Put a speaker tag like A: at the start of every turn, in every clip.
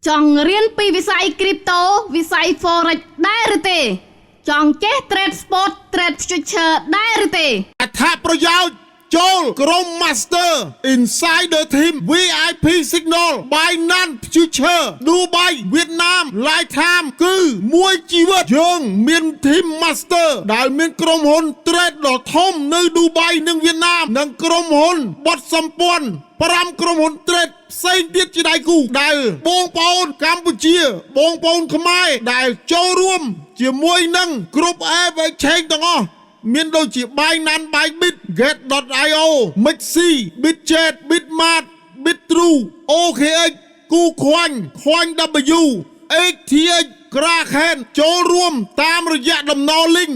A: ចង់រៀនពីវិស័យគ្រីបតូវិស័យ Forex ដែរឬទេចង់ចេះ Trade Spot Trade Future ដែរឬទេ
B: អត្ថប្រយោជន៍ចូលក្រុម Master Insider Team VIP Signal Binance Future Dubai វៀតណាម Lifetime គឺមួយជីវិតយើងមាន Team Master ដែលមានក្រុមហ៊ុន Trade ដ៏ធំនៅ Dubai និងវៀតណាមនិងក្រុមហ៊ុនបត់សម្ព័ន្ធ5ក្រុមហ៊ុន Trade ផ្សេងទៀតជាដៃគូដែលបងប្អូនកម្ពុជាបងប្អូនខ្មែរដែលចូលរួមជាមួយនឹងគ្រប់ App Exchange ទាំងអស់មានដូចជា Binance Bybit Get.io Mixi Bitget Bitmart Bitrue OKX KuCoin CoinW XTX Kraken ចូលរួមតាមរយៈដំណ link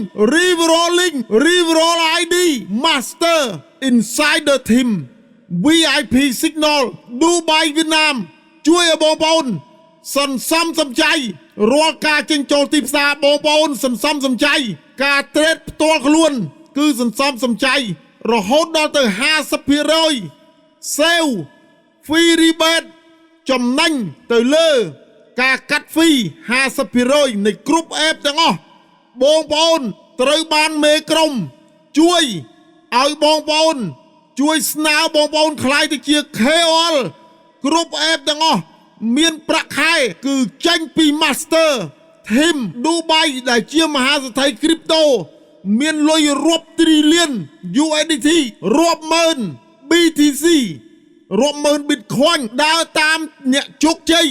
B: Referral ID Master Insider Team VIP Signal Dubai វៀតណាមជួយឲ្យបងប្អូនសន្សំសំចៃរាល់ការចេញចូលទីផ្សារបងប្អូនសន្សំសំចៃការ trade ផ្ទាល់ខ្លួនគឺសន្សំសំចៃរហូតដល់ទៅ 50% save free rebate ចំណេញទៅលើការកាត់ fee 50% នៃគ្រប់ app ទាំងអស់បងប្អូនត្រូវបានមេក្រុមជួយឲ្យបងប្អូនជួយស្នើបងប្អូនខ្លាយទៅជា KOL គ្រប់ app ទាំងអស់មានប្រាក់ខែគឺចេញពី Master Team Dubai ដែលជាមហាសេដ្ឋី Crypto មានលុយរាប់ trillion USDT រាប់ម៉ឺន BTC រាប់ម៉ឺន Bitcoin ដើរតាមអ្នកជោគជ័យ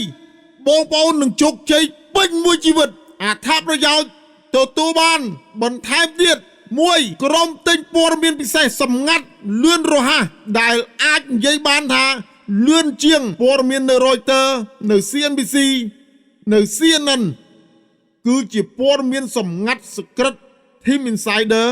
B: បងប្អូននឹងជោគជ័យពេញមួយជីវិតអត្ថប្រយោជន៍ទទួលបានបន្ថែមទៀត1ក្រុមទិញព័ត៌មានពិសេសសម្ងាត់លឿនរហ័សដែលអាចនិយាយបានថាលឿនជាងព័ត៌មាននៅ Reuters នៅ CNBC នៅ CNN គឺជាព័ត៌មានសម្ងាត់ Secret Team Insider